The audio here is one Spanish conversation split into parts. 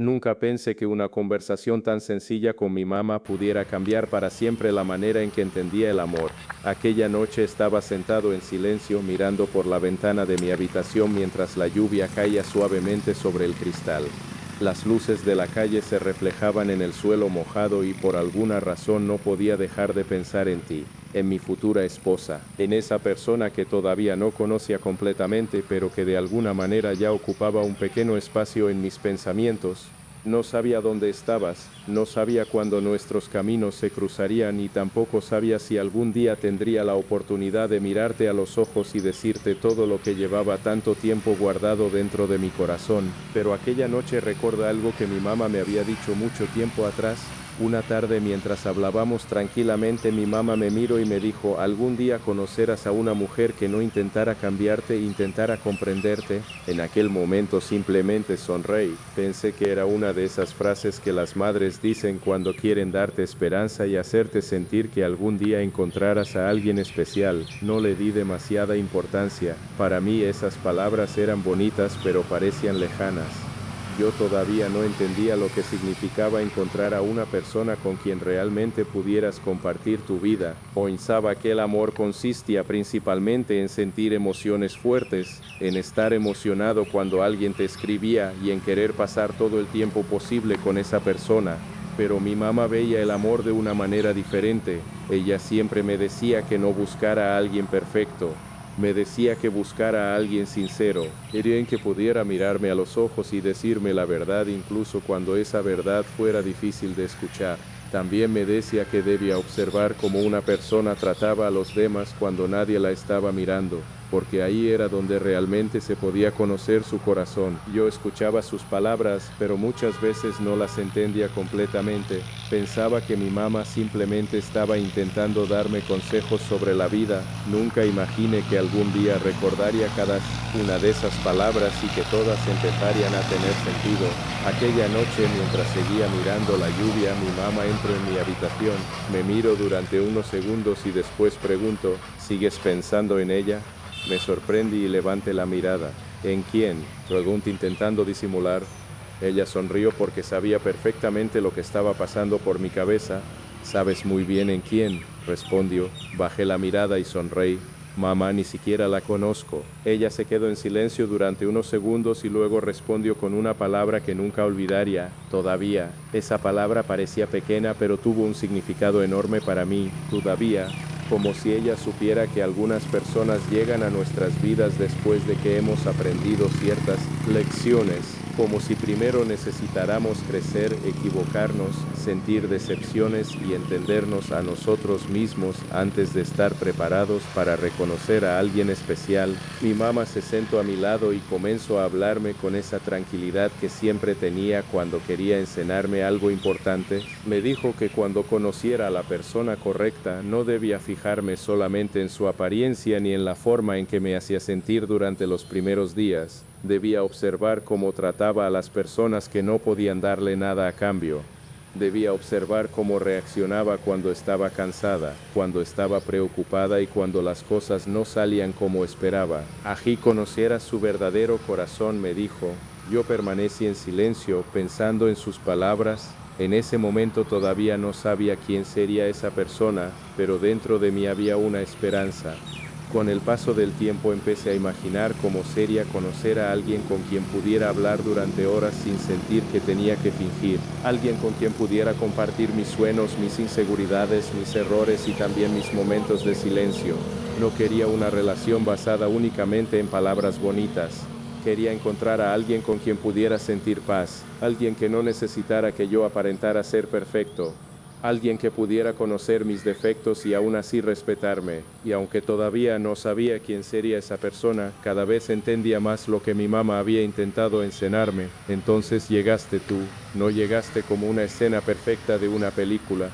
Nunca pensé que una conversación tan sencilla con mi mamá pudiera cambiar para siempre la manera en que entendía el amor. Aquella noche estaba sentado en silencio mirando por la ventana de mi habitación mientras la lluvia caía suavemente sobre el cristal. Las luces de la calle se reflejaban en el suelo mojado y por alguna razón no podía dejar de pensar en ti, en mi futura esposa, en esa persona que todavía no conocía completamente pero que de alguna manera ya ocupaba un pequeño espacio en mis pensamientos. No sabía dónde estabas, no sabía cuándo nuestros caminos se cruzarían y tampoco sabía si algún día tendría la oportunidad de mirarte a los ojos y decirte todo lo que llevaba tanto tiempo guardado dentro de mi corazón. Pero aquella noche recuerdo algo que mi mamá me había dicho mucho tiempo atrás. Una tarde mientras hablábamos tranquilamente mi mamá me miró y me dijo, algún día conocerás a una mujer que no intentara cambiarte, intentara comprenderte. En aquel momento simplemente sonreí. Pensé que era una de esas frases que las madres dicen cuando quieren darte esperanza y hacerte sentir que algún día encontrarás a alguien especial. No le di demasiada importancia. Para mí esas palabras eran bonitas pero parecían lejanas. Yo todavía no entendía lo que significaba encontrar a una persona con quien realmente pudieras compartir tu vida. Pensaba que el amor consistía principalmente en sentir emociones fuertes, en estar emocionado cuando alguien te escribía y en querer pasar todo el tiempo posible con esa persona. Pero mi mamá veía el amor de una manera diferente. Ella siempre me decía que no buscara a alguien perfecto. Me decía que buscara a alguien sincero, alguien que pudiera mirarme a los ojos y decirme la verdad incluso cuando esa verdad fuera difícil de escuchar. También me decía que debía observar cómo una persona trataba a los demás cuando nadie la estaba mirando, porque ahí era donde realmente se podía conocer su corazón. Yo escuchaba sus palabras, pero muchas veces no las entendía completamente. Pensaba que mi mamá simplemente estaba intentando darme consejos sobre la vida. Nunca imaginé que algún día recordaría cada una de esas palabras y que todas empezarían a tener sentido. Aquella noche, mientras seguía mirando la lluvia, mi mamá entró en mi habitación. Me miro durante unos segundos y después pregunto, ¿sigues pensando en ella? Me sorprendí y levanté la mirada. ¿En quién? Pregunté intentando disimular. Ella sonrió porque sabía perfectamente lo que estaba pasando por mi cabeza. Sabes muy bien en quién, respondió. Bajé la mirada y sonreí. Mamá, ni siquiera la conozco. Ella se quedó en silencio durante unos segundos y luego respondió con una palabra que nunca olvidaría, todavía. Esa palabra parecía pequeña pero tuvo un significado enorme para mí, todavía. Como si ella supiera que algunas personas llegan a nuestras vidas después de que hemos aprendido ciertas lecciones, como si primero necesitáramos crecer, equivocarnos, sentir decepciones y entendernos a nosotros mismos antes de estar preparados para reconocer a alguien especial. Mi mamá se sentó a mi lado y comenzó a hablarme con esa tranquilidad que siempre tenía cuando quería enseñarme algo importante. Me dijo que cuando conociera a la persona correcta no debía fijarme solamente en su apariencia ni en la forma en que me hacía sentir durante los primeros días. Debía observar cómo trataba a las personas que no podían darle nada a cambio. Debía observar cómo reaccionaba cuando estaba cansada, cuando estaba preocupada y cuando las cosas no salían como esperaba. Así conociera su verdadero corazón, me dijo. Yo permanecí en silencio, pensando en sus palabras. En ese momento todavía no sabía quién sería esa persona, pero dentro de mí había una esperanza. Con el paso del tiempo empecé a imaginar cómo sería conocer a alguien con quien pudiera hablar durante horas sin sentir que tenía que fingir. Alguien con quien pudiera compartir mis sueños, mis inseguridades, mis errores y también mis momentos de silencio. No quería una relación basada únicamente en palabras bonitas. Quería encontrar a alguien con quien pudiera sentir paz, alguien que no necesitara que yo aparentara ser perfecto, alguien que pudiera conocer mis defectos y aún así respetarme. Y aunque todavía no sabía quién sería esa persona, cada vez entendía más lo que mi mamá había intentado enseñarme. Entonces llegaste tú, no llegaste como una escena perfecta de una película.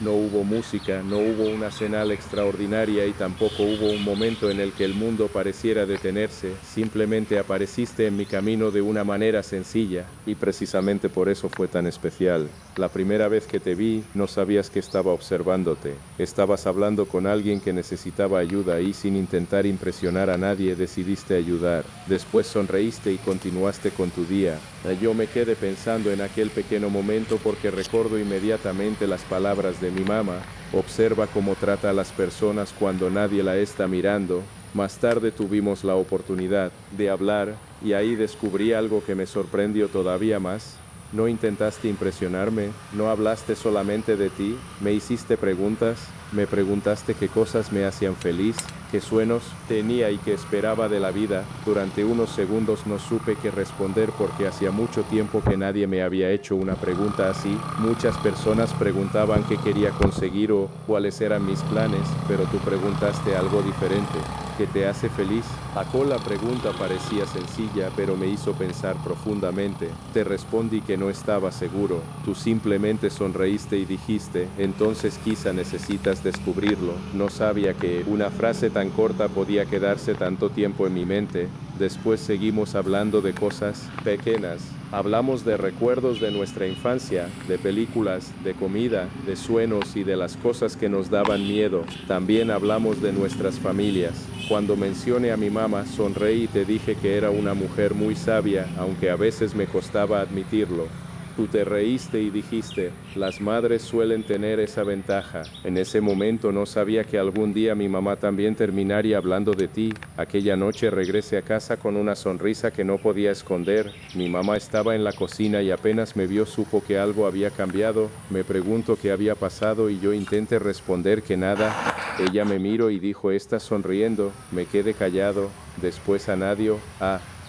No hubo música, no hubo una señal extraordinaria y tampoco hubo un momento en el que el mundo pareciera detenerse, simplemente apareciste en mi camino de una manera sencilla, y precisamente por eso fue tan especial. La primera vez que te vi, no sabías que estaba observándote. Estabas hablando con alguien que necesitaba ayuda y sin intentar impresionar a nadie decidiste ayudar. Después sonreíste y continuaste con tu día. Yo me quedé pensando en aquel pequeño momento porque recuerdo inmediatamente las palabras de mi mamá. Observa cómo trata a las personas cuando nadie la está mirando. Más tarde tuvimos la oportunidad de hablar y ahí descubrí algo que me sorprendió todavía más. No intentaste impresionarme, no hablaste solamente de ti, me hiciste preguntas, me preguntaste qué cosas me hacían feliz, qué sueños tenía y qué esperaba de la vida. Durante unos segundos no supe qué responder porque hacía mucho tiempo que nadie me había hecho una pregunta así. Muchas personas preguntaban qué quería conseguir o cuáles eran mis planes, pero tú preguntaste algo diferente. ¿Qué te hace feliz? La pregunta parecía sencilla, pero me hizo pensar profundamente. Te respondí que no estaba seguro. Tú simplemente sonreíste y dijiste, entonces quizá necesitas descubrirlo. No sabía que una frase tan corta podía quedarse tanto tiempo en mi mente. Después seguimos hablando de cosas pequeñas. Hablamos de recuerdos de nuestra infancia, de películas, de comida, de sueños y de las cosas que nos daban miedo. También hablamos de nuestras familias. Cuando mencioné a mi mamá, sonreí y te dije que era una mujer muy sabia, aunque a veces me costaba admitirlo. Tú te reíste y dijiste, las madres suelen tener esa ventaja. En ese momento no sabía que algún día mi mamá también terminaría hablando de ti. Aquella noche regresé a casa con una sonrisa que no podía esconder. Mi mamá estaba en la cocina y apenas me vio supo que algo había cambiado. Me preguntó qué había pasado y yo intenté responder que nada. Ella me miró y dijo, ¿estás sonriendo? Me quedé callado. Después a nadie,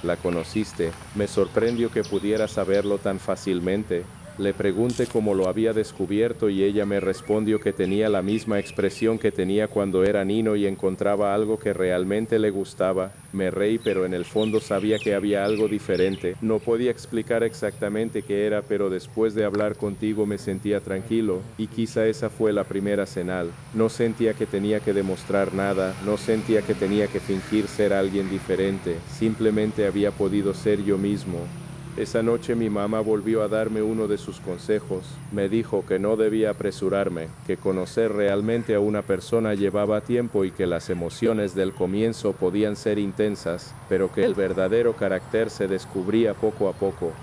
la conociste. Me sorprendió que pudiera saberlo tan fácilmente. Le pregunté cómo lo había descubierto y ella me respondió que tenía la misma expresión que tenía cuando era niño y encontraba algo que realmente le gustaba. Me reí, pero en el fondo sabía que había algo diferente. No podía explicar exactamente qué era, pero después de hablar contigo me sentía tranquilo y quizá esa fue la primera señal. No sentía que tenía que demostrar nada, no sentía que tenía que fingir ser alguien diferente. Simplemente había podido ser yo mismo. Esa noche mi mamá volvió a darme uno de sus consejos. Me dijo que no debía apresurarme, que conocer realmente a una persona llevaba tiempo y que las emociones del comienzo podían ser intensas, pero que el verdadero carácter se descubría poco a poco.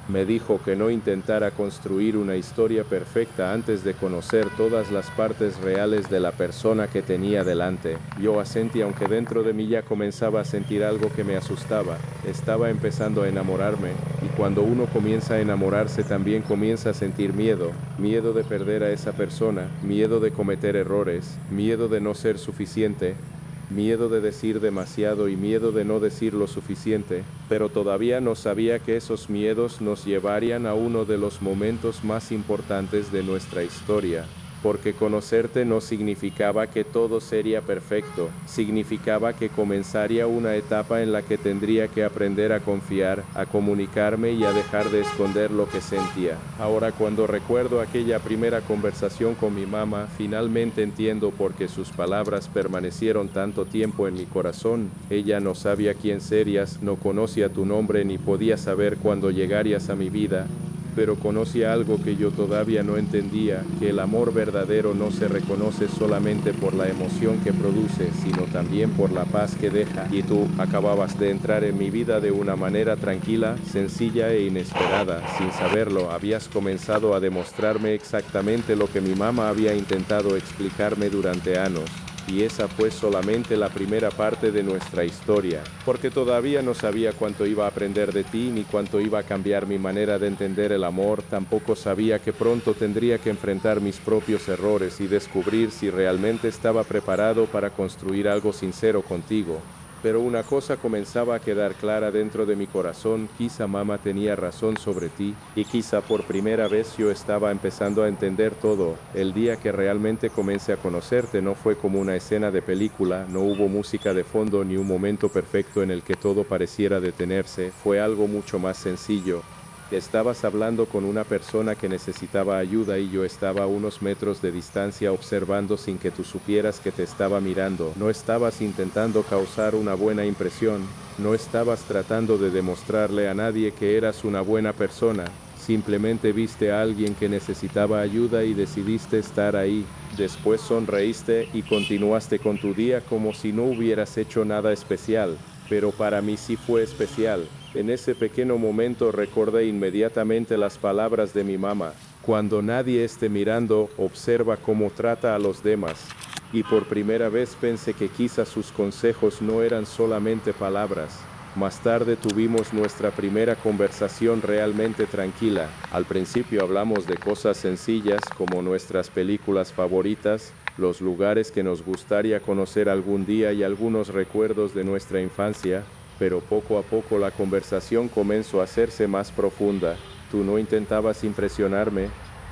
Me dijo que no intentara construir una historia perfecta antes de conocer todas las partes reales de la persona que tenía delante. Yo asentí, aunque dentro de mí ya comenzaba a sentir algo que me asustaba. Estaba empezando a enamorarme, y cuando uno comienza a enamorarse también comienza a sentir miedo. Miedo de perder a esa persona, miedo de cometer errores, miedo de no ser suficiente. Miedo de decir demasiado y miedo de no decir lo suficiente, pero todavía no sabía que esos miedos nos llevarían a uno de los momentos más importantes de nuestra historia. Porque conocerte no significaba que todo sería perfecto, significaba que comenzaría una etapa en la que tendría que aprender a confiar, a comunicarme y a dejar de esconder lo que sentía. Ahora, cuando recuerdo aquella primera conversación con mi mamá, finalmente entiendo por qué sus palabras permanecieron tanto tiempo en mi corazón. Ella no sabía quién serías, no conocía tu nombre ni podía saber cuándo llegarías a mi vida. Pero conocía algo que yo todavía no entendía, que el amor verdadero no se reconoce solamente por la emoción que produce, sino también por la paz que deja. Y tú acababas de entrar en mi vida de una manera tranquila, sencilla e inesperada. Sin saberlo, habías comenzado a demostrarme exactamente lo que mi mamá había intentado explicarme durante años. Y esa fue solamente la primera parte de nuestra historia, porque todavía no sabía cuánto iba a aprender de ti ni cuánto iba a cambiar mi manera de entender el amor. Tampoco sabía que pronto tendría que enfrentar mis propios errores y descubrir si realmente estaba preparado para construir algo sincero contigo. Pero una cosa comenzaba a quedar clara dentro de mi corazón, quizá mamá tenía razón sobre ti, y quizá por primera vez yo estaba empezando a entender todo. El día que realmente comencé a conocerte no fue como una escena de película, no hubo música de fondo ni un momento perfecto en el que todo pareciera detenerse, fue algo mucho más sencillo. Estabas hablando con una persona que necesitaba ayuda y yo estaba a unos metros de distancia observando sin que tú supieras que te estaba mirando. No estabas intentando causar una buena impresión, no estabas tratando de demostrarle a nadie que eras una buena persona. Simplemente viste a alguien que necesitaba ayuda y decidiste estar ahí. Después sonreíste y continuaste con tu día como si no hubieras hecho nada especial. Pero para mí sí fue especial. En ese pequeño momento recordé inmediatamente las palabras de mi mamá. Cuando nadie esté mirando, observa cómo trata a los demás. Y por primera vez pensé que quizás sus consejos no eran solamente palabras. Más tarde tuvimos nuestra primera conversación realmente tranquila. Al principio hablamos de cosas sencillas como nuestras películas favoritas, los lugares que nos gustaría conocer algún día y algunos recuerdos de nuestra infancia, pero poco a poco la conversación comenzó a hacerse más profunda. Tú no intentabas impresionarme,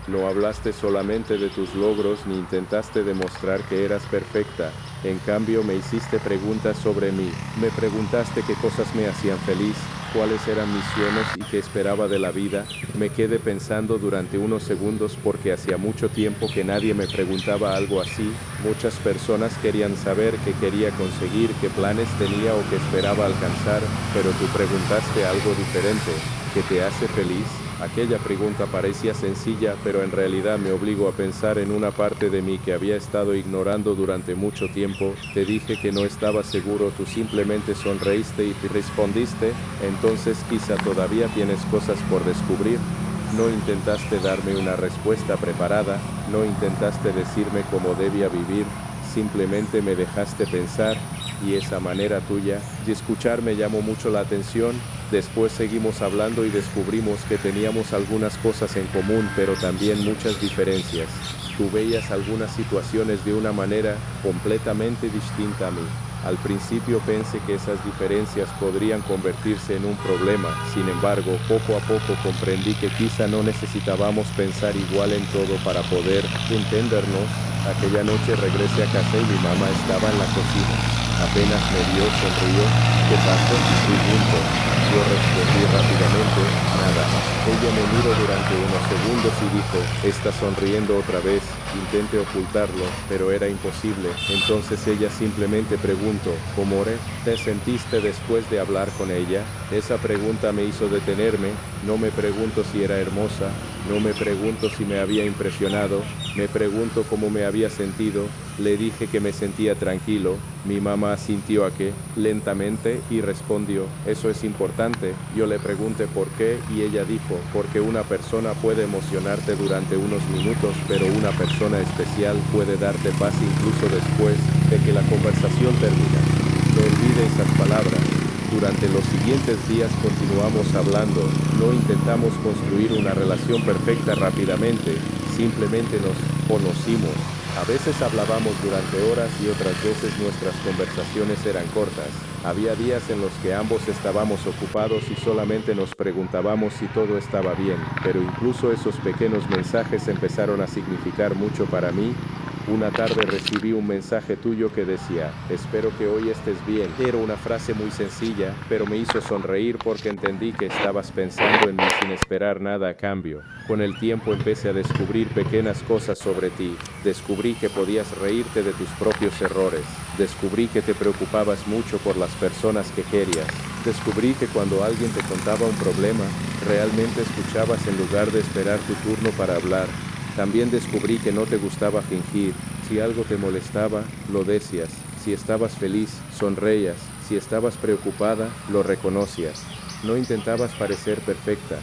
no hablaste solamente de tus logros ni intentaste demostrar que eras perfecta. En cambio, me hiciste preguntas sobre mí. Me preguntaste qué cosas me hacían feliz, cuáles eran mis sueños y qué esperaba de la vida. Me quedé pensando durante unos segundos porque hacía mucho tiempo que nadie me preguntaba algo así. Muchas personas querían saber qué quería conseguir, qué planes tenía o qué esperaba alcanzar, pero tú preguntaste algo diferente. ¿Qué te hace feliz? Aquella pregunta parecía sencilla, pero en realidad me obligó a pensar en una parte de mí que había estado ignorando durante mucho tiempo. Te dije que no estaba seguro, tú simplemente sonreíste y te respondiste, entonces quizá todavía tienes cosas por descubrir. No intentaste darme una respuesta preparada, no intentaste decirme cómo debía vivir, simplemente me dejaste pensar, y esa manera tuya de escuchar me llamó mucho la atención. Después seguimos hablando y descubrimos que teníamos algunas cosas en común, pero también muchas diferencias. Tú veías algunas situaciones de una manera completamente distinta a mí. Al principio pensé que esas diferencias podrían convertirse en un problema, sin embargo, poco a poco comprendí que quizá no necesitábamos pensar igual en todo para poder entendernos. Aquella noche regresé a casa y mi mamá estaba en la cocina. Apenas me vio, sonrió. ¿Qué pasó? Preguntó. Yo respondí rápidamente, nada. Ella me miró durante unos segundos y dijo, está sonriendo otra vez. Intenté ocultarlo, pero era imposible. Entonces ella simplemente preguntó, ¿Comore? ¿Te sentiste después de hablar con ella? Esa pregunta me hizo detenerme. No me pregunto si era hermosa, no me pregunto si me había impresionado, me pregunto cómo me había sentido. Le dije que me sentía tranquilo. Mi mamá asintió a que, lentamente, y respondió, eso es importante. Yo le pregunté por qué, y ella dijo, porque una persona puede emocionarte durante unos minutos, pero una persona especial puede darte paz incluso después de que la conversación termina. No olvide esas palabras. Durante los siguientes días continuamos hablando, no intentamos construir una relación perfecta rápidamente, simplemente nos conocimos. A veces hablábamos durante horas y otras veces nuestras conversaciones eran cortas. Había días en los que ambos estábamos ocupados y solamente nos preguntábamos si todo estaba bien, pero incluso esos pequeños mensajes empezaron a significar mucho para mí. Una tarde recibí un mensaje tuyo que decía, espero que hoy estés bien. Era una frase muy sencilla, pero me hizo sonreír porque entendí que estabas pensando en mí sin esperar nada a cambio. Con el tiempo empecé a descubrir pequeñas cosas sobre ti. Descubrí que podías reírte de tus propios errores. Descubrí que te preocupabas mucho por las personas que querías. Descubrí que cuando alguien te contaba un problema, realmente escuchabas en lugar de esperar tu turno para hablar. También descubrí que no te gustaba fingir. Si algo te molestaba, lo decías. Si estabas feliz, sonreías. Si estabas preocupada, lo reconocías. No intentabas parecer perfecta.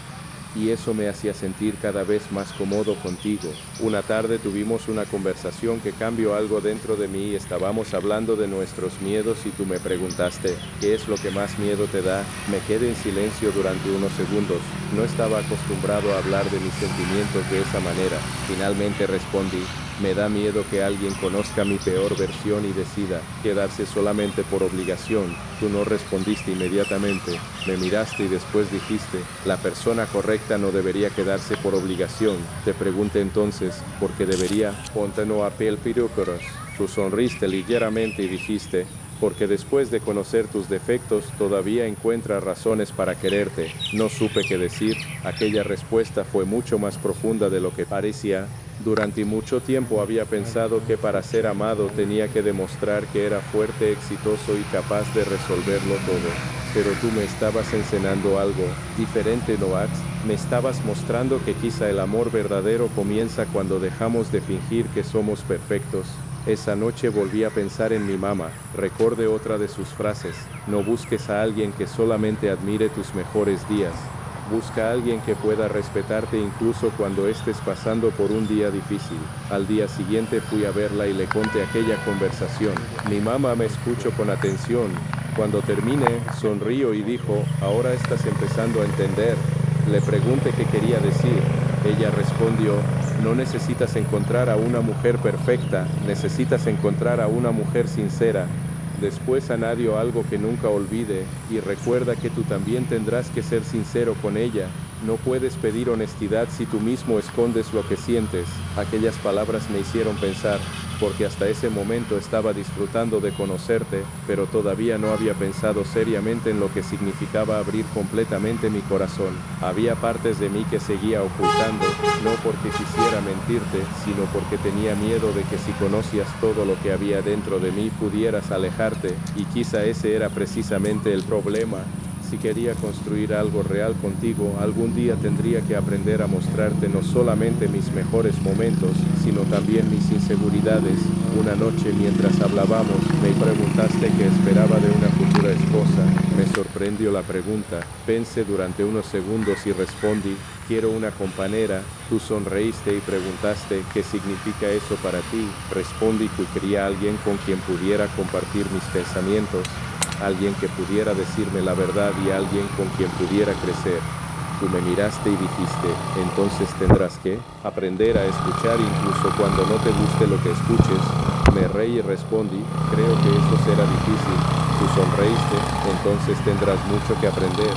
Y eso me hacía sentir cada vez más cómodo contigo. Una tarde tuvimos una conversación que cambió algo dentro de mí y estábamos hablando de nuestros miedos y tú me preguntaste, ¿qué es lo que más miedo te da? Me quedé en silencio durante unos segundos. No estaba acostumbrado a hablar de mis sentimientos de esa manera. Finalmente respondí, me da miedo que alguien conozca mi peor versión y decida quedarse solamente por obligación. Tú no respondiste inmediatamente, me miraste y después dijiste, la persona correcta no debería quedarse por obligación. Te pregunté entonces, ¿por qué debería? Ponte no a piel pirucoros. Tú sonriste ligeramente y dijiste, porque después de conocer tus defectos todavía encuentras razones para quererte. No supe qué decir, aquella respuesta fue mucho más profunda de lo que parecía. Durante mucho tiempo había pensado que para ser amado tenía que demostrar que era fuerte, exitoso y capaz de resolverlo todo. Pero tú me estabas enseñando algo diferente, Noax. Me estabas mostrando que quizá el amor verdadero comienza cuando dejamos de fingir que somos perfectos. Esa noche volví a pensar en mi mamá. Recordé otra de sus frases: no busques a alguien que solamente admire tus mejores días. Busca a alguien que pueda respetarte incluso cuando estés pasando por un día difícil. Al día siguiente fui a verla y le conté aquella conversación. Mi mamá me escuchó con atención. Cuando terminé, sonrió y dijo: ahora estás empezando a entender. Le pregunté qué quería decir. Ella respondió: no necesitas encontrar a una mujer perfecta, necesitas encontrar a una mujer sincera. Después añadió algo que nunca olvide: y recuerda que tú también tendrás que ser sincero con ella. No puedes pedir honestidad si tú mismo escondes lo que sientes. Aquellas palabras me hicieron pensar, porque hasta ese momento estaba disfrutando de conocerte, pero todavía no había pensado seriamente en lo que significaba abrir completamente mi corazón. Había partes de mí que seguía ocultando, no porque quisiera mentirte, sino porque tenía miedo de que si conocías todo lo que había dentro de mí pudieras alejarte, y quizá ese era precisamente el problema. Si quería construir algo real contigo, algún día tendría que aprender a mostrarte no solamente mis mejores momentos, sino también mis inseguridades. Una noche mientras hablábamos, me preguntaste qué esperaba de una futura esposa. Me sorprendió la pregunta. Pensé durante unos segundos y respondí: quiero una compañera. Tú sonreíste y preguntaste: ¿qué significa eso para ti? Respondí que quería alguien con quien pudiera compartir mis pensamientos, alguien que pudiera decirme la verdad y alguien con quien pudiera crecer. Tú me miraste y dijiste: entonces tendrás que aprender a escuchar incluso cuando no te guste lo que escuches. Me reí y respondí: creo que eso será difícil. Tú sonreíste: entonces tendrás mucho que aprender.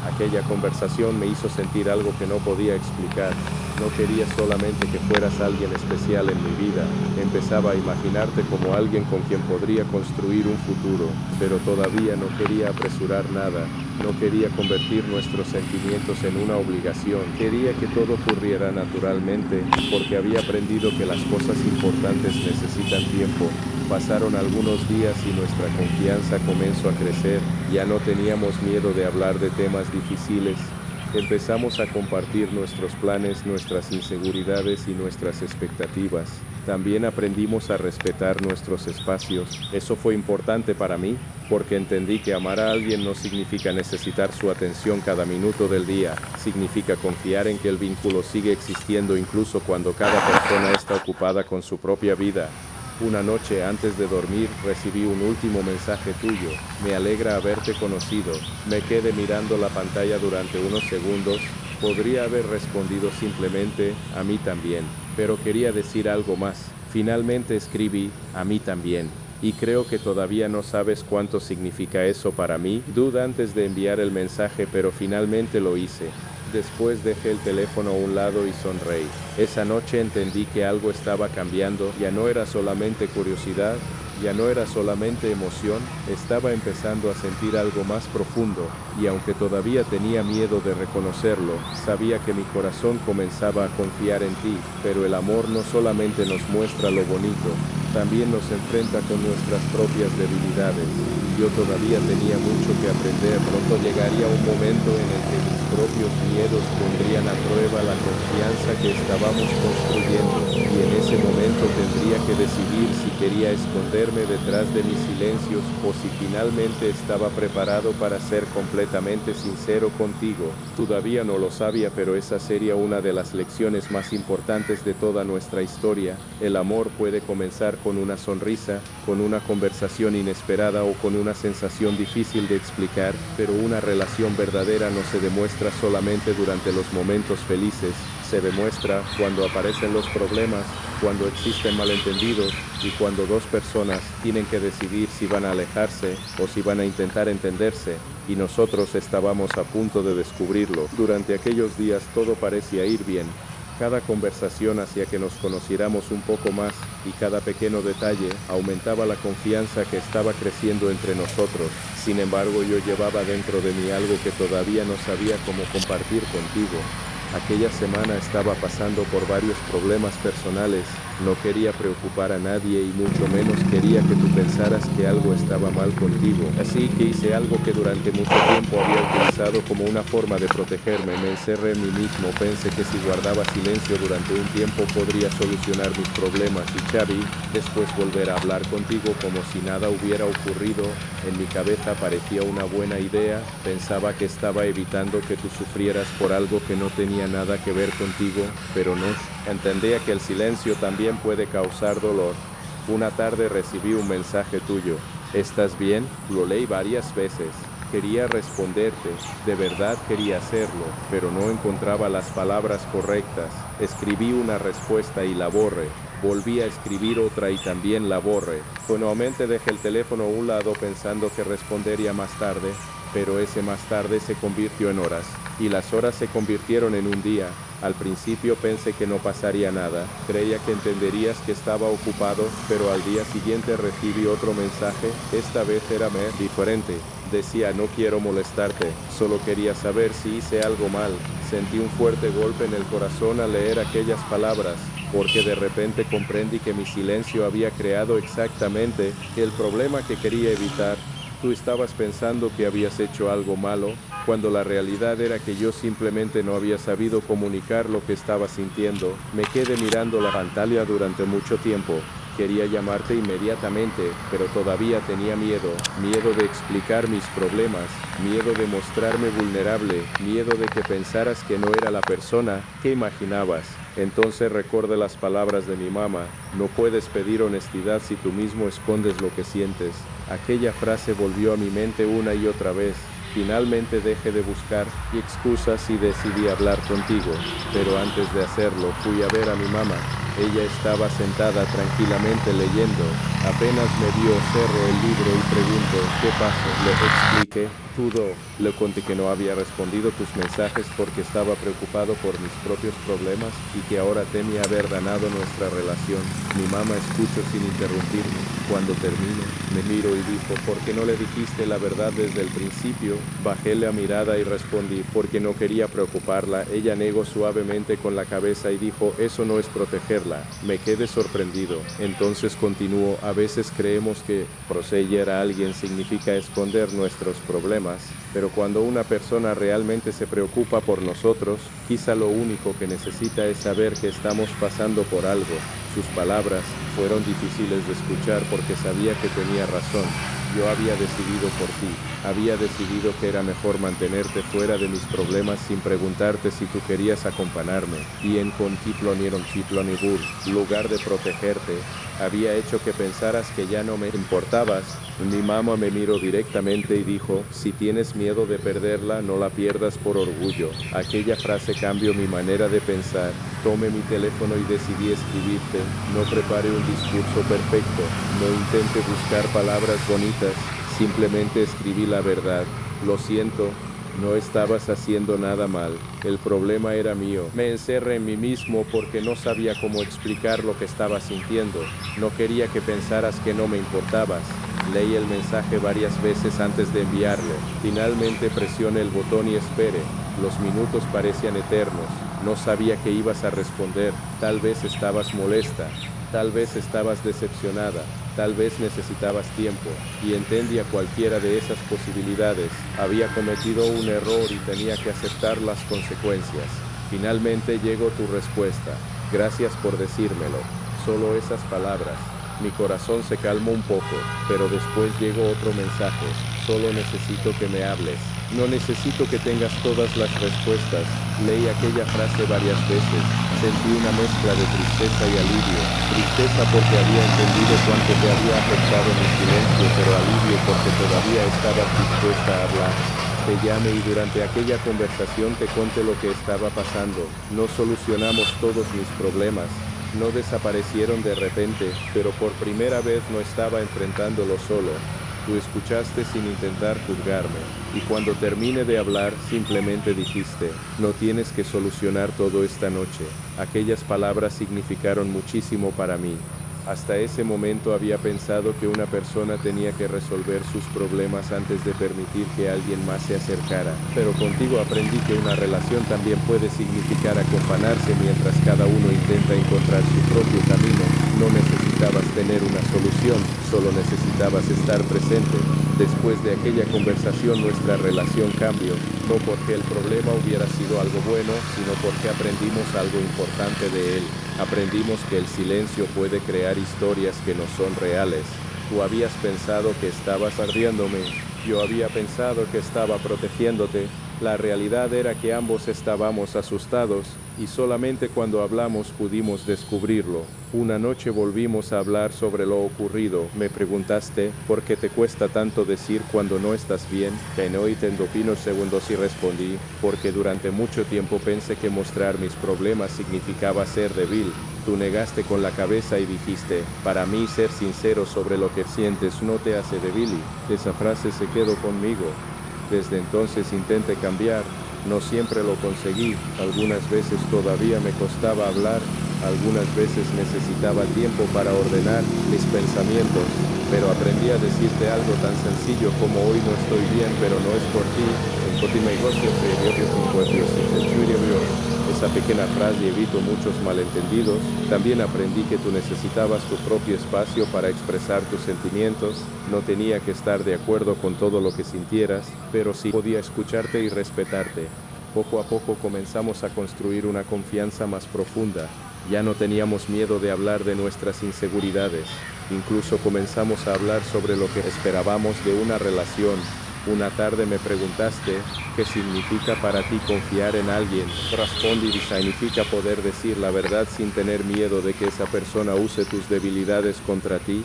Aquella conversación me hizo sentir algo que no podía explicar. No quería solamente que fueras alguien especial en mi vida. Empezaba a imaginarte como alguien con quien podría construir un futuro, pero todavía no quería apresurar nada. No quería convertir nuestros sentimientos en una obligación. Quería que todo ocurriera naturalmente, porque había aprendido que las cosas importantes necesitan tiempo. Pasaron algunos días y nuestra confianza comenzó a crecer. Ya no teníamos miedo de hablar de temas difíciles. Empezamos a compartir nuestros planes, nuestras inseguridades y nuestras expectativas. También aprendimos a respetar nuestros espacios. Eso fue importante para mí, porque entendí que amar a alguien no significa necesitar su atención cada minuto del día. Significa confiar en que el vínculo sigue existiendo incluso cuando cada persona está ocupada con su propia vida. Una noche antes de dormir recibí un último mensaje tuyo. Me alegra haberte conocido. Me quedé mirando la pantalla durante unos segundos. Podría haber respondido simplemente: a mí también. Pero quería decir algo más. Finalmente escribí: a mí también. Y creo que todavía no sabes cuánto significa eso para mí. Duda antes de enviar el mensaje, pero finalmente lo hice. Después dejé el teléfono a un lado y sonreí. Esa noche entendí que algo estaba cambiando. Ya no era solamente curiosidad, ya no era solamente emoción, estaba empezando a sentir algo más profundo, y aunque todavía tenía miedo de reconocerlo, sabía que mi corazón comenzaba a confiar en ti. Pero el amor no solamente nos muestra lo bonito, también nos enfrenta con nuestras propias debilidades. Yo todavía tenía mucho que aprender. Pronto llegaría un momento en el que mis propios miedos pondrían a prueba la confianza que estábamos construyendo, y en ese momento tendría que decidir si quería esconderme detrás de mis silencios o si finalmente estaba preparado para ser completamente sincero contigo. Todavía no lo sabía, pero esa sería una de las lecciones más importantes de toda nuestra historia. El amor puede comenzar con una sonrisa, con una conversación inesperada o con una sensación difícil de explicar, pero una relación verdadera no se demuestra solamente durante los momentos felices. Se demuestra cuando aparecen los problemas, cuando existen malentendidos y cuando dos personas tienen que decidir si van a alejarse o si van a intentar entenderse. Y nosotros estábamos a punto de descubrirlo. Durante aquellos días todo parecía ir bien. Cada conversación hacía que nos conociéramos un poco más, y cada pequeño detalle aumentaba la confianza que estaba creciendo entre nosotros. Sin embargo, yo llevaba dentro de mí algo que todavía no sabía cómo compartir contigo. Aquella semana estaba pasando por varios problemas personales. No quería preocupar a nadie y mucho menos quería que tú pensaras que algo estaba mal contigo. Así que hice algo que durante mucho tiempo había utilizado como una forma de protegerme. Me encerré en mí mismo. Pensé que si guardaba silencio durante un tiempo podría solucionar mis problemas y Xavi, después volver a hablar contigo como si nada hubiera ocurrido. En mi cabeza parecía una buena idea. Pensaba que estaba evitando que tú sufrieras por algo que no tenía nada que ver contigo, pero no. Entendía que el silencio también puede causar dolor. Una tarde recibí un mensaje tuyo. ¿Estás bien? Lo leí varias veces. Quería responderte, de verdad quería hacerlo, pero no encontraba las palabras correctas. Escribí una respuesta y la borré. Volví a escribir otra y también la borré. Nuevamente dejé el teléfono a un lado pensando que respondería más tarde, pero ese más tarde se convirtió en horas, y las horas se convirtieron en un día. Al principio pensé que no pasaría nada, creía que entenderías que estaba ocupado, pero al día siguiente recibí otro mensaje, esta vez era diferente. Decía, no quiero molestarte, solo quería saber si hice algo mal. Sentí un fuerte golpe en el corazón al leer aquellas palabras, porque de repente comprendí que mi silencio había creado exactamente el problema que quería evitar. Tú estabas pensando que habías hecho algo malo, cuando la realidad era que yo simplemente no había sabido comunicar lo que estaba sintiendo. Me quedé mirando la pantalla durante mucho tiempo. Quería llamarte inmediatamente, pero todavía tenía miedo de explicar mis problemas, miedo de mostrarme vulnerable, miedo de que pensaras que no era la persona que imaginabas. Entonces recordé las palabras de mi mamá, no puedes pedir honestidad si tú mismo escondes lo que sientes. Aquella frase volvió a mi mente una y otra vez. Finalmente dejé de buscar excusas y decidí hablar contigo, pero antes de hacerlo fui a ver a mi mamá. Ella estaba sentada tranquilamente leyendo. Apenas me vio, cerró el libro y preguntó, ¿qué pasó? Le expliqué, todo. Le conté que no había respondido tus mensajes porque estaba preocupado por mis propios problemas y que ahora temía haber dañado nuestra relación. Mi mamá escuchó sin interrumpirme. Cuando terminó, me miró y dijo, ¿por qué no le dijiste la verdad desde el principio? Bajé la mirada y respondí, porque no quería preocuparla. Ella negó suavemente con la cabeza y dijo, eso no es protegerla. Me quedé sorprendido. Entonces continuó, a veces creemos que proteger a alguien significa esconder nuestros problemas, pero cuando una persona realmente se preocupa por nosotros, quizá lo único que necesita es saber que estamos pasando por algo. Sus palabras fueron difíciles de escuchar porque sabía que tenía razón. Yo había decidido por ti, había decidido que era mejor mantenerte fuera de mis problemas sin preguntarte si tú querías acompañarme, y en lugar de protegerte, había hecho que pensaras que ya no me importabas. Mi mamá me miró directamente y dijo, si tienes miedo de perderla, no la pierdas por orgullo. Aquella frase cambió mi manera de pensar. Tomé mi teléfono y decidí escribirte. No preparé un discurso perfecto, no intenté buscar palabras bonitas, simplemente escribí la verdad. Lo siento. No estabas haciendo nada mal, el problema era mío. Me encerré en mí mismo porque no sabía cómo explicar lo que estaba sintiendo. No quería que pensaras que no me importabas. Leí el mensaje varias veces antes de enviarlo. Finalmente presioné el botón y esperé. Los minutos parecían eternos. No sabía que ibas a responder. Tal vez estabas molesta. Tal vez estabas decepcionada. Tal vez necesitabas tiempo, y entendía cualquiera de esas posibilidades. Había cometido un error y tenía que aceptar las consecuencias. Finalmente llegó tu respuesta. Gracias por decírmelo. Solo esas palabras. Mi corazón se calmó un poco, pero después llegó otro mensaje. Solo necesito que me hables. No necesito que tengas todas las respuestas. Leí aquella frase varias veces. Sentí una mezcla de tristeza y alivio. Tristeza porque había entendido cuánto te había afectado mi silencio, pero alivio porque todavía estabas dispuesta a hablar. Te llamé y durante aquella conversación te conté lo que estaba pasando. No solucionamos todos mis problemas. No desaparecieron de repente, pero por primera vez no estaba enfrentándolo solo. Tú escuchaste sin intentar juzgarme, y cuando terminé de hablar, simplemente dijiste, no tienes que solucionar todo esta noche. Aquellas palabras significaron muchísimo para mí. Hasta ese momento había pensado que una persona tenía que resolver sus problemas antes de permitir que alguien más se acercara. Pero contigo aprendí que una relación también puede significar acompañarse mientras cada uno intenta encontrar su propio camino. No necesitabas tener una solución, solo necesitabas estar presente. Después de aquella conversación nuestra relación cambió, no porque el problema hubiera sido algo bueno, sino porque aprendimos algo importante de él. Aprendimos que el silencio puede crear historias que no son reales. Tú habías pensado que estabas ardiéndome, yo había pensado que estaba protegiéndote. La realidad era que ambos estábamos asustados, y solamente cuando hablamos pudimos descubrirlo. Una noche volvimos a hablar sobre lo ocurrido. Me preguntaste, ¿por qué te cuesta tanto decir cuando no estás bien? Que no, y te unos segundos y respondí, porque durante mucho tiempo pensé que mostrar mis problemas significaba ser débil. Tú negaste con la cabeza y dijiste, para mí ser sincero sobre lo que sientes no te hace débil. Esa frase se quedó conmigo. Desde entonces intenté cambiar, no siempre lo conseguí, algunas veces todavía me costaba hablar, algunas veces necesitaba tiempo para ordenar mis pensamientos, pero aprendí a decirte algo tan sencillo como hoy no estoy bien, pero no es por ti. Esa pequeña frase evitó muchos malentendidos. También aprendí que tú necesitabas tu propio espacio para expresar tus sentimientos. No tenía que estar de acuerdo con todo lo que sintieras, pero sí podía escucharte y respetarte. Poco a poco comenzamos a construir una confianza más profunda. Ya no teníamos miedo de hablar de nuestras inseguridades. Incluso comenzamos a hablar sobre lo que esperábamos de una relación. Una tarde me preguntaste, ¿qué significa para ti confiar en alguien? Respondí, significa poder decir la verdad sin tener miedo de que esa persona use tus debilidades contra ti.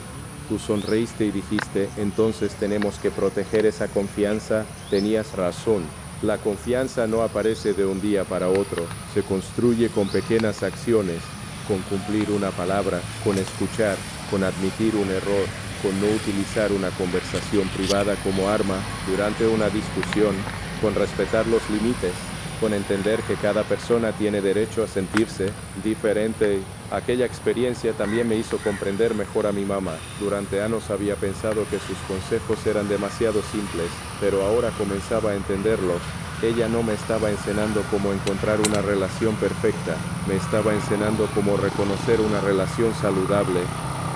Tú sonreíste y dijiste, entonces tenemos que proteger esa confianza. Tenías razón. La confianza no aparece de un día para otro, se construye con pequeñas acciones, con cumplir una palabra, con escuchar, con admitir un error, con no utilizar una conversación privada como arma durante una discusión, con respetar los límites, con entender que cada persona tiene derecho a sentirse diferente. Aquella experiencia también me hizo comprender mejor a mi mamá. Durante años había pensado que sus consejos eran demasiado simples, pero ahora comenzaba a entenderlos. Ella no me estaba enseñando cómo encontrar una relación perfecta, me estaba enseñando cómo reconocer una relación saludable.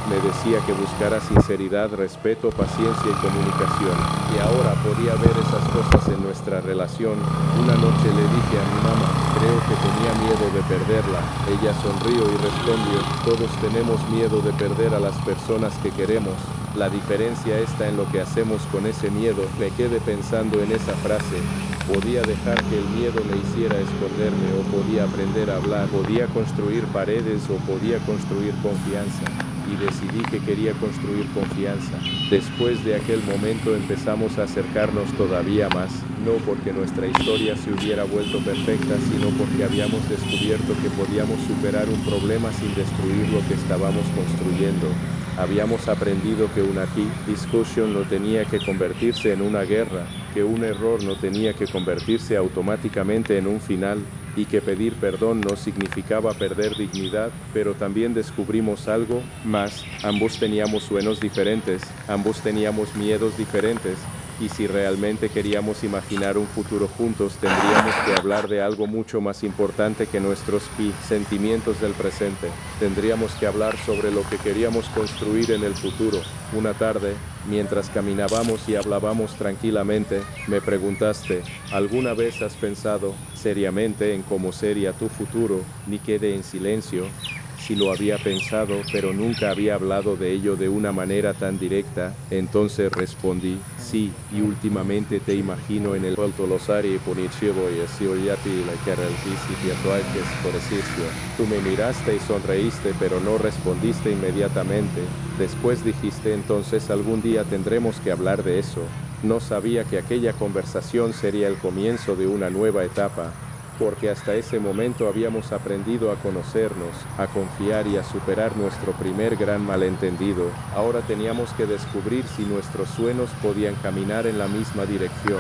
Me decía que buscara sinceridad, respeto, paciencia y comunicación. Y ahora podía ver esas cosas en nuestra relación. Una noche le dije a mi mamá, creo que tenía miedo de perderla. Ella sonrió y respondió, todos tenemos miedo de perder a las personas que queremos. La diferencia está en lo que hacemos con ese miedo. Me quedé pensando en esa frase. Podía dejar que el miedo me hiciera esconderme, o podía aprender a hablar, podía construir paredes o podía construir confianza. Y decidí que quería construir confianza. Después de aquel momento empezamos a acercarnos todavía más, no porque nuestra historia se hubiera vuelto perfecta, sino porque habíamos descubierto que podíamos superar un problema sin destruir lo que estábamos construyendo. Habíamos aprendido que una discusión no tenía que convertirse en una guerra, que un error no tenía que convertirse automáticamente en un final, y que pedir perdón no significaba perder dignidad, pero también descubrimos algo más. Ambos teníamos sueños diferentes, ambos teníamos miedos diferentes, y si realmente queríamos imaginar un futuro juntos, tendríamos que hablar de algo mucho más importante que nuestros sentimientos del presente. Tendríamos que hablar sobre lo que queríamos construir en el futuro. Una tarde, mientras caminábamos y hablábamos tranquilamente, me preguntaste, ¿alguna vez has pensado seriamente en cómo sería tu futuro? Ni quedé en silencio. Si lo había pensado, pero nunca había hablado de ello de una manera tan directa. Entonces respondí, sí, y últimamente te imagino en el Alto Losario y Ponichevo y Asioliati la Carrel por ejercicio. Tú me miraste y sonreíste, pero no respondiste inmediatamente. Después dijiste, entonces algún día tendremos que hablar de eso. No sabía que aquella conversación sería el comienzo de una nueva etapa. porque hasta ese momento habíamos aprendido a conocernos, a confiar y a superar nuestro primer gran malentendido. Ahora teníamos que descubrir si nuestros sueños podían caminar en la misma dirección.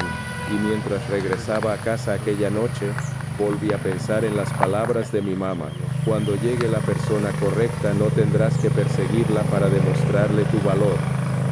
Y mientras regresaba a casa aquella noche, volví a pensar en las palabras de mi mamá. Cuando llegue la persona correcta, no tendrás que perseguirla para demostrarle tu valor.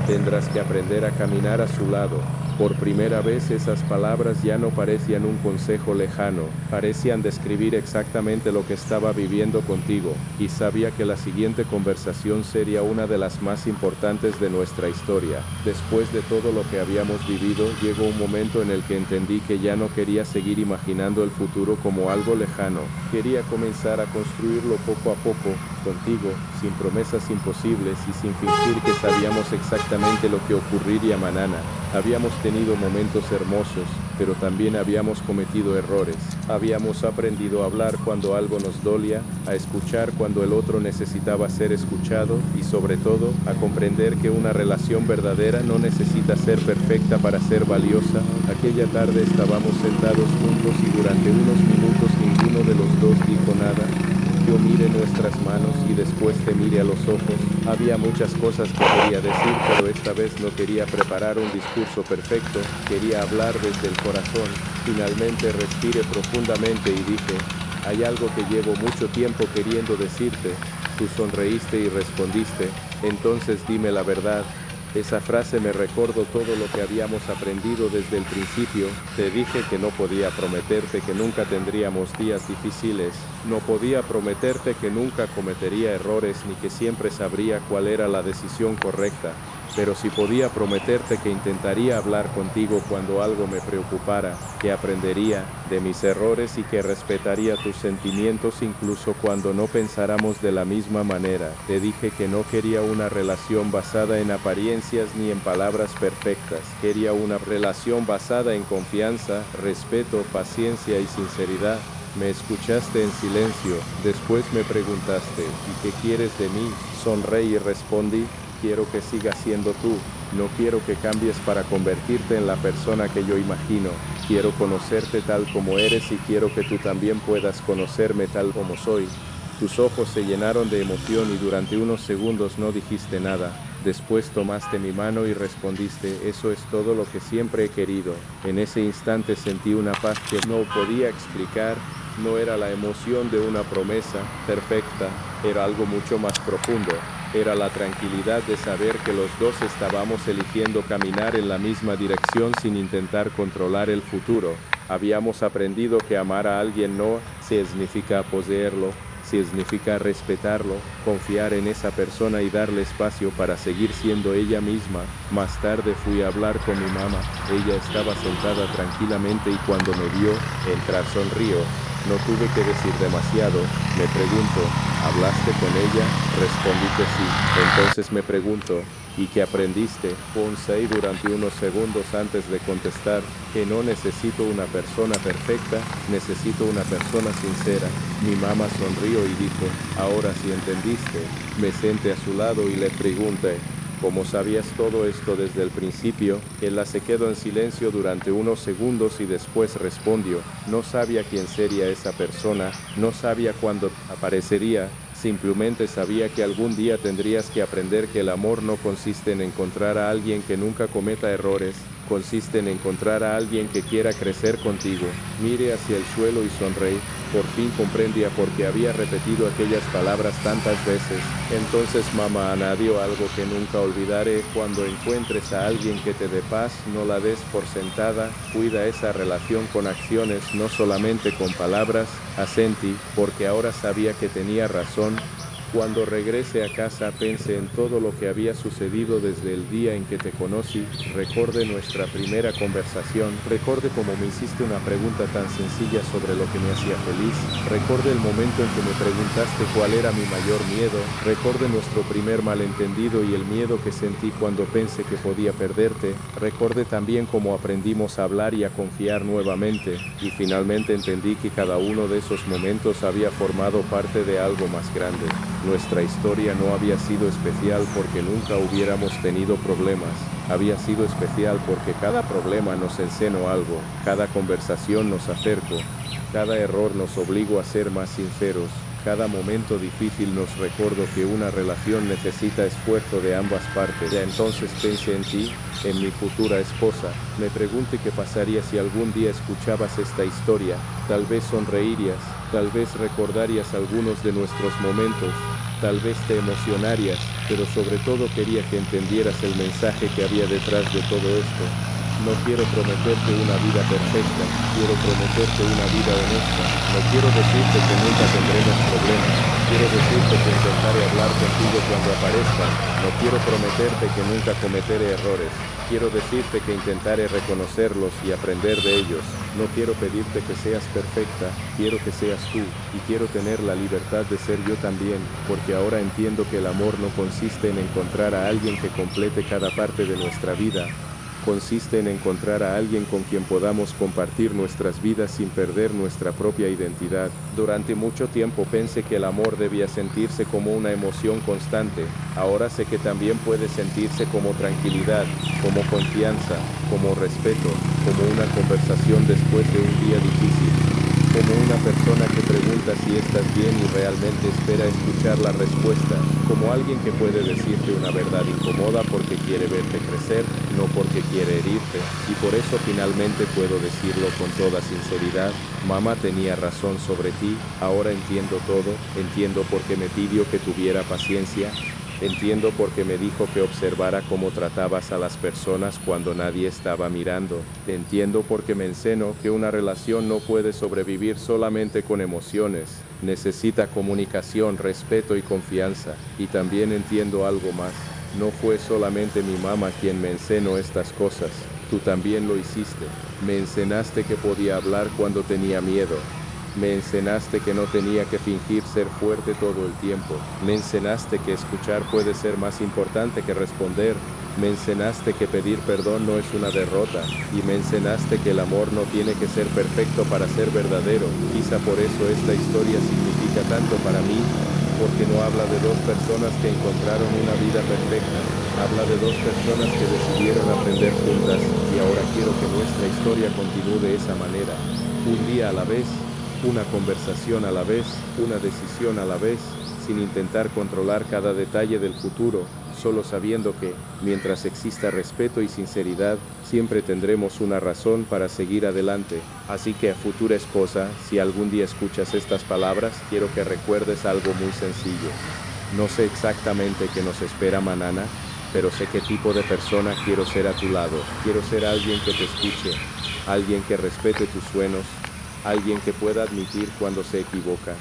Tendrás que aprender a caminar a su lado. Por primera vez esas palabras ya no parecían un consejo lejano, parecían describir exactamente lo que estaba viviendo contigo, y sabía que la siguiente conversación sería una de las más importantes de nuestra historia. Después de todo lo que habíamos vivido, llegó un momento en el que entendí que ya no quería seguir imaginando el futuro como algo lejano. Quería comenzar a construirlo poco a poco, contigo, sin promesas imposibles y sin fingir que sabíamos exactamente lo que ocurriría mañana. Habíamos tenido momentos hermosos, pero también habíamos cometido errores. Habíamos aprendido a hablar cuando algo nos dolía, a escuchar cuando el otro necesitaba ser escuchado y sobre todo a comprender que una relación verdadera no necesita ser perfecta para ser valiosa. Aquella tarde estábamos sentados juntos y durante unos minutos ninguno de los dos dijo nada. Yo miré nuestras manos y después te miré a los ojos. Había muchas cosas que quería decir, pero esta vez no quería preparar un discurso perfecto, quería hablar desde el corazón. Finalmente respiré profundamente y dije, hay algo que llevo mucho tiempo queriendo decirte. Tú sonreíste y respondiste, entonces dime la verdad. Esa frase me recordó todo lo que habíamos aprendido desde el principio. Te dije que no podía prometerte que nunca tendríamos días difíciles. No podía prometerte que nunca cometería errores ni que siempre sabría cuál era la decisión correcta. Pero sí podía prometerte que intentaría hablar contigo cuando algo me preocupara, que aprendería de mis errores y que respetaría tus sentimientos incluso cuando no pensáramos de la misma manera. Te dije que no quería una relación basada en apariencias ni en palabras perfectas. Quería una relación basada en confianza, respeto, paciencia y sinceridad. Me escuchaste en silencio, después me preguntaste, ¿y qué quieres de mí? Sonreí y respondí, quiero que sigas siendo tú, no quiero que cambies para convertirte en la persona que yo imagino, quiero conocerte tal como eres y quiero que tú también puedas conocerme tal como soy. Tus ojos se llenaron de emoción y durante unos segundos no dijiste nada. Después tomaste mi mano y respondiste, eso es todo lo que siempre he querido. En ese instante sentí una paz que no podía explicar. No era la emoción de una promesa perfecta, era algo mucho más profundo. Era la tranquilidad de saber que los dos estábamos eligiendo caminar en la misma dirección sin intentar controlar el futuro. Habíamos aprendido que amar a alguien no significa poseerlo, significa respetarlo, confiar en esa persona y darle espacio para seguir siendo ella misma. Más tarde fui a hablar con mi mamá. Ella estaba sentada tranquilamente y cuando me vio entrar sonrió. No tuve que decir demasiado. Me pregunto, ¿hablaste con ella? Respondí que sí. Entonces me pregunto, ¿y qué aprendiste? Pensé durante unos segundos antes de contestar, que no necesito una persona perfecta, necesito una persona sincera. Mi mamá sonrió y dijo, ahora sí entendiste. Me senté a su lado y le pregunté, ¿cómo sabías todo esto desde el principio? Ella se quedó en silencio durante unos segundos y después respondió, no sabía quién sería esa persona, no sabía cuándo aparecería, simplemente sabía que algún día tendrías que aprender que el amor no consiste en encontrar a alguien que nunca cometa errores, consiste en encontrar a alguien que quiera crecer contigo. Miré hacia el suelo y sonreí. Por fin comprendía por qué había repetido aquellas palabras tantas veces. Entonces mamá añadió algo que nunca olvidaré, cuando encuentres a alguien que te dé paz, no la des por sentada, cuida esa relación con acciones, no solamente con palabras. Asentí, porque ahora sabía que tenía razón. Cuando regresé a casa pensé en todo lo que había sucedido desde el día en que te conocí, recordé nuestra primera conversación, recordé cómo me hiciste una pregunta tan sencilla sobre lo que me hacía feliz, recordé el momento en que me preguntaste cuál era mi mayor miedo, recordé nuestro primer malentendido y el miedo que sentí cuando pensé que podía perderte, recordé también cómo aprendimos a hablar y a confiar nuevamente, y finalmente entendí que cada uno de esos momentos había formado parte de algo más grande. Nuestra historia no había sido especial porque nunca hubiéramos tenido problemas. Había sido especial porque cada problema nos enseñó algo, cada conversación nos acercó, Cada error nos obligó a ser más sinceros. Cada momento difícil nos recordó que una relación necesita esfuerzo de ambas partes. Ya entonces pensé en ti, en mi futura esposa. Me pregunté qué pasaría si algún día escuchabas esta historia. Tal vez sonreirías, tal vez recordarías algunos de nuestros momentos, tal vez te emocionarías, pero sobre todo quería que entendieras el mensaje que había detrás de todo esto. No quiero prometerte una vida perfecta, quiero prometerte una vida honesta. No quiero decirte que nunca tendremos problemas, quiero decirte que intentaré hablar contigo cuando aparezcan. No quiero prometerte que nunca cometeré errores, quiero decirte que intentaré reconocerlos y aprender de ellos. No quiero pedirte que seas perfecta, quiero que seas tú, y quiero tener la libertad de ser yo también, porque ahora entiendo que el amor no consiste en encontrar a alguien que complete cada parte de nuestra vida. Consiste en encontrar a alguien con quien podamos compartir nuestras vidas sin perder nuestra propia identidad. Durante mucho tiempo pensé que el amor debía sentirse como una emoción constante. Ahora sé que también puede sentirse como tranquilidad, como confianza, como respeto, como una conversación después de un día difícil. Como una persona que pregunta si estás bien y realmente espera escuchar la respuesta, como alguien que puede decirte una verdad incómoda porque quiere verte crecer, no porque quiere herirte, y por eso finalmente puedo decirlo con toda sinceridad: mamá tenía razón sobre ti, ahora entiendo todo, entiendo por qué me pidió que tuviera paciencia. Entiendo por qué me dijo que observara cómo tratabas a las personas cuando nadie estaba mirando. Entiendo por qué me enseñó que una relación no puede sobrevivir solamente con emociones. Necesita comunicación, respeto y confianza. Y también entiendo algo más. No fue solamente mi mamá quien me enseñó estas cosas. Tú también lo hiciste. Me enseñaste que podía hablar cuando tenía miedo. Me enseñaste que no tenía que fingir ser fuerte todo el tiempo. Me enseñaste que escuchar puede ser más importante que responder. Me enseñaste que pedir perdón no es una derrota. Y me enseñaste que el amor no tiene que ser perfecto para ser verdadero. Quizá por eso esta historia significa tanto para mí, porque no habla de dos personas que encontraron una vida perfecta. Habla de dos personas que decidieron aprender juntas, y ahora quiero que nuestra historia continúe de esa manera. Un día a la vez, una conversación a la vez, una decisión a la vez, sin intentar controlar cada detalle del futuro, solo sabiendo que, mientras exista respeto y sinceridad, siempre tendremos una razón para seguir adelante. Así que, futura esposa, si algún día escuchas estas palabras, quiero que recuerdes algo muy sencillo. No sé exactamente qué nos espera mañana, pero sé qué tipo de persona quiero ser a tu lado. Quiero ser alguien que te escuche, alguien que respete tus sueños, alguien que pueda admitir cuando se equivoca,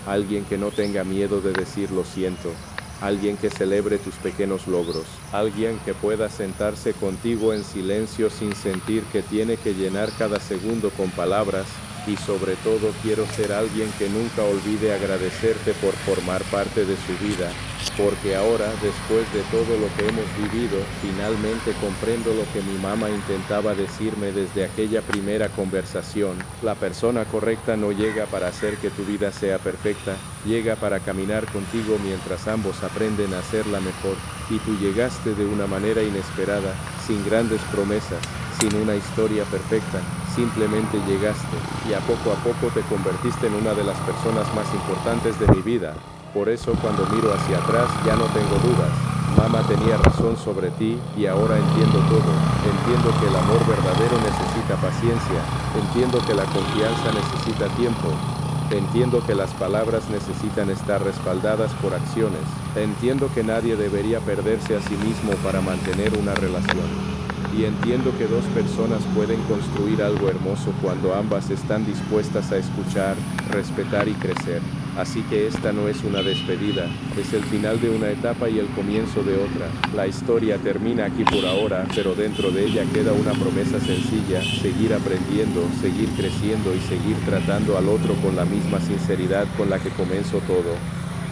alguien que no tenga miedo de decir lo siento, alguien que celebre tus pequeños logros, alguien que pueda sentarse contigo en silencio sin sentir que tiene que llenar cada segundo con palabras, y sobre todo quiero ser alguien que nunca olvide agradecerte por formar parte de su vida, porque ahora, después de todo lo que hemos vivido, finalmente comprendo lo que mi mamá intentaba decirme desde aquella primera conversación. La persona correcta no llega para hacer que tu vida sea perfecta, llega para caminar contigo mientras ambos aprenden a hacerla mejor, y tú llegaste de una manera inesperada, sin grandes promesas, sin una historia perfecta, simplemente llegaste, y a poco te convertiste en una de las personas más importantes de mi vida. Por eso cuando miro hacia atrás ya no tengo dudas. Mamá tenía razón sobre ti, y ahora entiendo todo. Entiendo que el amor verdadero necesita paciencia. Entiendo que la confianza necesita tiempo. Entiendo que las palabras necesitan estar respaldadas por acciones. Entiendo que nadie debería perderse a sí mismo para mantener una relación. Y entiendo que dos personas pueden construir algo hermoso cuando ambas están dispuestas a escuchar, respetar y crecer. Así que esta no es una despedida, es el final de una etapa y el comienzo de otra. La historia termina aquí por ahora, pero dentro de ella queda una promesa sencilla: seguir aprendiendo, seguir creciendo y seguir tratando al otro con la misma sinceridad con la que comenzó todo.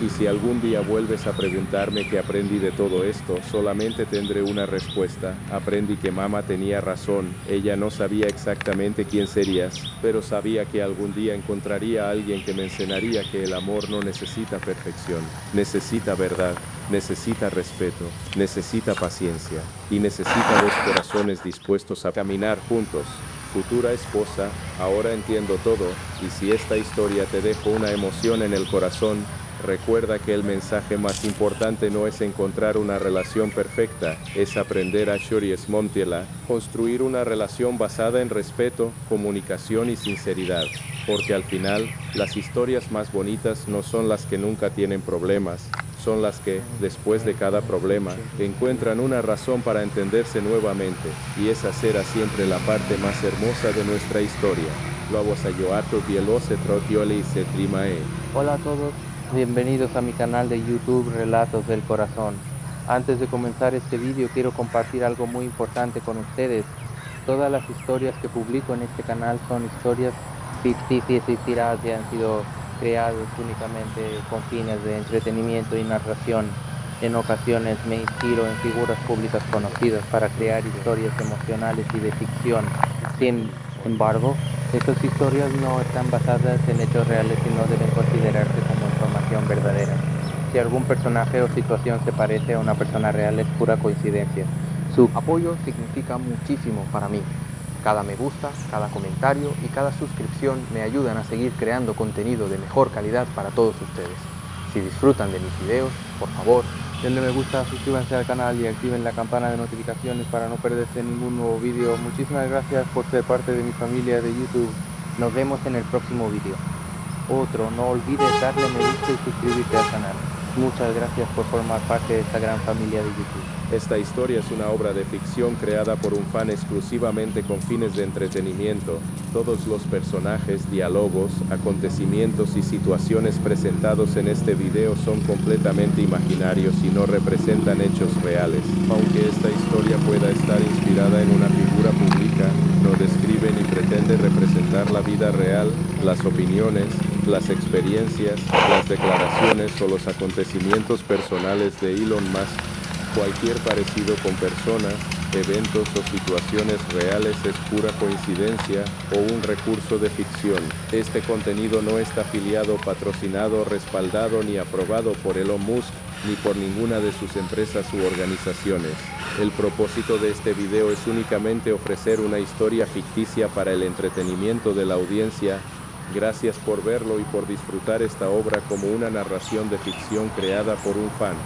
Y si algún día vuelves a preguntarme qué aprendí de todo esto, solamente tendré una respuesta: aprendí que mamá tenía razón. Ella no sabía exactamente quién serías, pero sabía que algún día encontraría a alguien que me enseñaría que el amor no necesita perfección, necesita verdad, necesita respeto, necesita paciencia, y necesita dos corazones dispuestos a caminar juntos. futura esposa, ahora entiendo todo, y si esta historia te dejó una emoción en el corazón, recuerda que el mensaje más importante no es encontrar una relación perfecta, es aprender a Shoriesmontiela, construir una relación basada en respeto, comunicación y sinceridad. Porque al final, las historias más bonitas no son las que nunca tienen problemas, son las que, después de cada problema, encuentran una razón para entenderse nuevamente, y esa será siempre la parte más hermosa de nuestra historia. Hola a todos, bienvenidos a mi canal de YouTube Relatos del Corazón. Antes de comenzar este vídeo quiero compartir algo muy importante con ustedes. Todas las historias que publico en este canal son historias ficticias y inspiradas y han sido creadas únicamente con fines de entretenimiento y narración. En ocasiones me inspiro en figuras públicas conocidas para crear historias emocionales y de ficción. Sin embargo, estas historias no están basadas en hechos reales y no deben considerarse como información verdadera. Si algún personaje o situación se parece a una persona real es pura coincidencia. Su apoyo significa muchísimo para mí. Cada me gusta, cada comentario y cada suscripción me ayudan a seguir creando contenido de mejor calidad para todos ustedes. Si disfrutan de mis videos, por favor, denle me gusta, suscríbanse al canal y activen la campana de notificaciones para no perderse ningún nuevo vídeo. Muchísimas gracias por ser parte de mi familia de YouTube. Nos vemos en el próximo vídeo. No olvides darle me gusta y suscribirte al canal. Muchas gracias por formar parte de esta gran familia de YouTube. Esta historia es una obra de ficción creada por un fan exclusivamente con fines de entretenimiento. Todos los personajes, diálogos, acontecimientos y situaciones presentados en este video son completamente imaginarios y no representan hechos reales. Aunque esta historia pueda estar inspirada en una figura pública, no describe ni pretende representar la vida real, las opiniones, las experiencias, las declaraciones o los acontecimientos personales de Elon Musk. Cualquier parecido con personas, eventos o situaciones reales es pura coincidencia o un recurso de ficción. Este contenido no está afiliado, patrocinado, respaldado ni aprobado por Elon Musk ni por ninguna de sus empresas u organizaciones. El propósito de este video es únicamente ofrecer una historia ficticia para el entretenimiento de la audiencia. Gracias por verlo y por disfrutar esta obra como una narración de ficción creada por un fan.